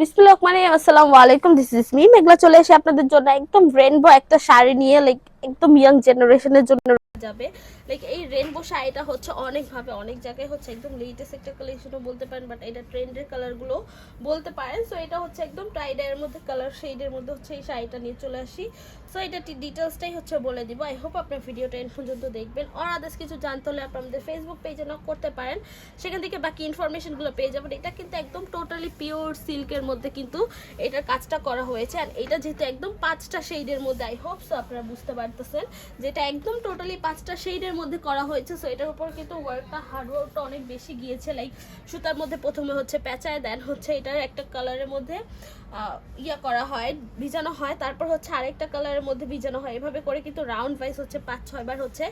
বিসমিল্লাহির রহমানির রহিম। আসসালামু আলাইকুম, দিস ইজ মি মেঘলা। চলে এসে আপনাদের জন্য একদম রেইনবো একটা শাড়ি নিয়ে, একদম ইয়াং জেনারেশনের জন্য যাবে। এই রেইনবো শাড়িটা হচ্ছে অনেকভাবে অনেক জায়গায় হচ্ছে একদম লেটেস্ট একটা কালেকশনও বলতে পারেন, বাট এটা ট্রেন্ডের কালারগুলো বলতে পারেন। সো এটা হচ্ছে একদম টাইডাইয়ের মধ্যে কালার শেডের মধ্যে হচ্ছে এই শাড়িটা নিয়ে চলে আসি। সো এটা ডিটেলসটাই হচ্ছে বলে দিব। আই হোপ আপনার ভিডিওটা এন্ড পর্যন্ত দেখবেন। আর আদার্স কিছু জানতে হলে আপনি আমাদের ফেসবুক পেজে নক করতে পারেন, সেখান থেকে বাকি ইনফরমেশনগুলো পেয়ে যাবেন। এটা কিন্তু একদম টোটালি পিওর সিল্কের মধ্যে কিন্তু এটার কাজটা করা হয়েছে। আর এটা যেহেতু একদম 5টা শেডের মধ্যে, আই হোপ সো আপনারা বুঝতে পারতেছেন যেটা একদম টোটালি 5টা শেডের মধ্যে করা হয়েছে। সো এটার উপর কিন্তু ওয়ার্কটা হার্ডওয়ার্কটা অনেক বেশি গিয়েছে। সুতার মধ্যে প্রথমে হচ্ছে পেঁচায়, দেন হচ্ছে এটার একটা কালারের মধ্যে ইয়া করা হয়, ভিজানো হয়, তারপর হচ্ছে আরেকটা কালারের মধ্যে ভিজানো হয়। এভাবে করে কিন্তু রাউন্ড ওয়াইজ হচ্ছে 5-6 বার হচ্ছে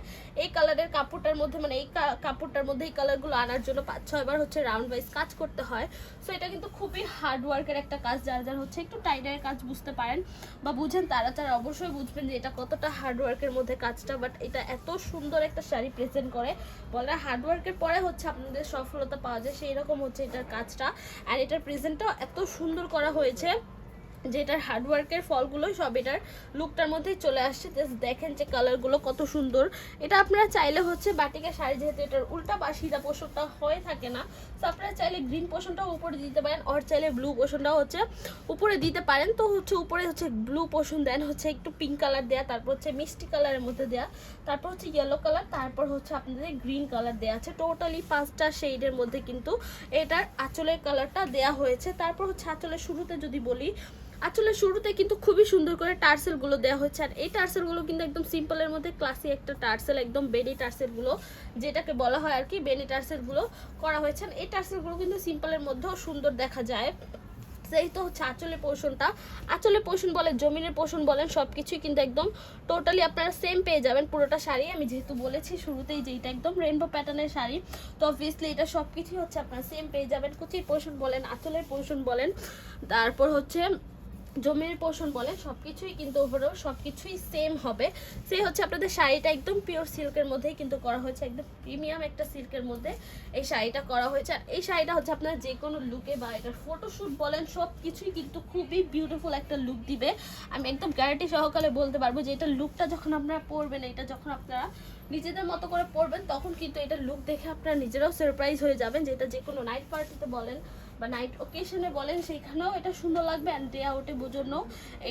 এই কালারের কাপড়টার মধ্যে, মানে এই কাপড়টার মধ্যে এই কালারগুলো আনার জন্য 5-6 বার হচ্ছে রাউন্ড ওয়াইজ কাজ করতে হয়। সো এটা কিন্তু খুবই হার্ড ওয়ার্কের একটা কাজ। যারা যারা হচ্ছে একটু টাইডারের কাজ বুঝতে পারেন বা বুঝেন, তারা তারা অবশ্যই বুঝবেন যে এটা কতটা হার্ড ওয়ার্কের মধ্যে কাজটা। বাট এটা এত সুন্দর একটা শাড়ি প্রেজেন্ট করে, বলে হার্ড ওয়ার্কের পরে হচ্ছে আপনাদের সফলতা পাওয়া যায়, সেই রকম হচ্ছে এটার কাজটা। আর এটার প্রেজেন্টটাও এত সুন্দর করা হয়েছে যে এটার হার্ডওয়ার্কের ফলগুলোই সব এটার লুকটার মধ্যেই চলে আসছে। জাস্ট দেখেন যে কালারগুলো কত সুন্দর। এটা আপনারা চাইলে হচ্ছে বাটিকের শাড়ি, যেহেতু এটার উল্টা বা সিধা পোষণটা হয়ে থাকে না, তো আপনারা চাইলে গ্রিন পোষণটাও উপরে দিতে পারেন, আর চাইলে ব্লু পোষণটাও হচ্ছে উপরে দিতে পারেন। তো হচ্ছে উপরে হচ্ছে ব্লু পোষণ দেন, হচ্ছে একটু পিঙ্ক কালার দেয়া, তারপর হচ্ছে মিষ্টি কালারের মধ্যে দেয়া, তারপর হচ্ছে ইয়েলো কালার, তারপর হচ্ছে আপনাদের গ্রিন কালার দেওয়া আছে। টোটালি 5টা শেডের মধ্যে কিন্তু এটার আঁচলের কালারটা দেয়া হয়েছে। তারপর হচ্ছে আঁচলের শুরুতে যদি বলি, আসলে শুরুতে কিন্তু খুবই সুন্দর করে টার্সেলগুলো দেওয়া হচ্ছে। আর এই টার্সেলগুলো কিন্তু একদম সিম্পলের মধ্যে ক্লাসি একটা টার্সেল, একদম বেনি টার্সেলগুলো যেটাকে বলা হয় আর কি, বেনি টার্সেলগুলো করা হয়েছে। এই টার্সেলগুলো কিন্তু সিম্পলের মধ্যেও সুন্দর দেখা যায়। সেই তো হচ্ছে আঁচলের পোর্শনটা, আঁচলের পোর্শন বলেন, জমিনের পোর্শন বলেন, সব কিছুই কিন্তু একদম টোটালি আপনারা সেম পেয়ে যাবেন পুরোটা শাড়ি। আমি যেহেতু বলেছি শুরুতেই যে এটা একদম রেইনবো প্যাটার্নের শাড়ি, তো অবভিয়াসলি এটা সব কিছুই হচ্ছে আপনারা সেম পেয়ে যাবেন। কুচির পোর্শন বলেন, আঁচলের পোর্শন বলেন, তারপর হচ্ছে জমির পোর্শন বলে, সবকিছুই কিন্তু ওভারঅল সবকিছুই সেম হবে। সেই হচ্ছে আপনাদের শাড়িটা একদম পিওর সিল্কের মধ্যেই কিন্তু করা হয়েছে, একদম প্রিমিয়াম একটা সিল্কের মধ্যে এই শাড়িটা করা হয়েছে। আর এই শাড়িটা হচ্ছে আপনারা যে কোনো লুকে বা এটার ফটোশ্যুট বলেন, সব কিছুই কিন্তু খুবই বিউটিফুল একটা লুক দিবে। আমি একদম গ্যারান্টি সহকারে বলতে পারবো যে এটার লুকটা যখন আপনারা পরবেন, এটা যখন আপনারা নিজেদের মতো করে পরবেন, তখন কিন্তু এটার লুক দেখে আপনারা নিজেরাও সারপ্রাইজ হয়ে যাবেন যে এটা যে কোনো নাইট পার্টিতে বলেন বা নাইট ওকেশনে বলেন, সেখানেও এটা সুন্দর লাগবে। অ্যান্ড ডে আউটে জন্য,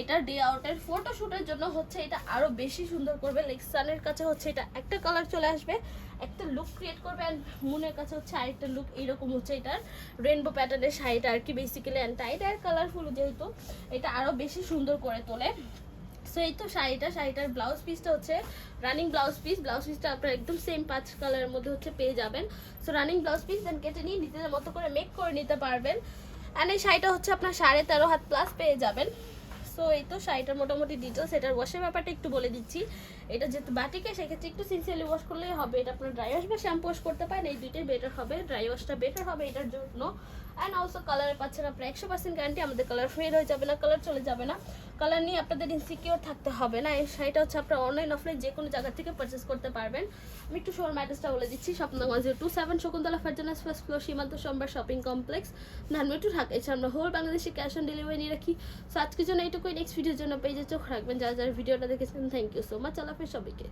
এটা ডে আউটের ফটোশ্যুটের জন্য হচ্ছে এটা আরও বেশি সুন্দর করবে। সানের কাছে হচ্ছে এটা একটা কালার চলে আসবে, একটা লুক ক্রিয়েট করবে। অ্যান্ড মুনের কাছে হচ্ছে আরেকটা লুক, এইরকম হচ্ছে এটার রেইনবো প্যাটার্নের শাড়িটা আর কি বেসিক্যালি। অ্যান্ড টাইট আর কালারফুল যেহেতু, এটা আরও বেশি সুন্দর করে তোলে। সো এই তো শাড়িটার ব্লাউজ পিসটা হচ্ছে রানিং ব্লাউজ পিসটা আপনারা একদম সেম 5 কালারের মধ্যে হচ্ছে পেয়ে যাবেন। সো রানিং ব্লাউজ পিস দেন কেটে নিয়ে নিজেদের মতো করে মেক করে নিতে পারবেন। অ্যান্ড এই শাড়িটা হচ্ছে আপনার 13.5 হাত প্লাস পেয়ে যাবেন। সো এই তো শাড়িটার মোটামুটি ডিটেলস। এটার ওয়াশের ব্যাপারটা একটু বলে দিচ্ছি। এটা যেহেতু বাটিকে, সেক্ষেত্রে একটু সিনসিয়ারলি ওয়াশ করলেই হবে। এটা আপনার ড্রাই ওয়াশ বা শ্যাম্পু ওয়াশ করতে পারেন, এই দুইটাই বেটার হবে। ড্রাই ওয়াশটা বেটার হবে এটার জন্য। অ্যান্ড অলসো কালারে পাচ্ছেন আপনার 100% গ্যারান্টি, আমাদের কালার ফেড হয়ে যাবে না, কালার চলে যাবে না, কালার নিয়ে আপনাদের ইনসিকিউর থাকতে হবে না। এই শাড়িটা হচ্ছে আপনারা অনলাইন অফলাইন যে কোনো জায়গা থেকে পারচেস করতে পারবেন। আমি একটু শোরুম অ্যাড্রেসটা বলে দিচ্ছি। স্বপ্ন 1027 শকুন্তলা ফারজানাস ফার্স্ট ফ্লোর, সীমান্ত সম্বার শপিং কমপ্লেক্স, ধানমন্ডি, ঢাকা। এছাড়া আমরা হোল বাংলাদেশে ক্যাশ অন ডেলিভারি নিয়ে রাখি। সো আজকের জন্য এইটুকুই। নেক্সট ভিডিওর জন্য পেজে চোখ রাখবেন। যারা যারা ভিডিওটা দেখেছেন, থ্যাংক ইউ সো মাচ। আল্লাহ হাফেজ সবাইকে।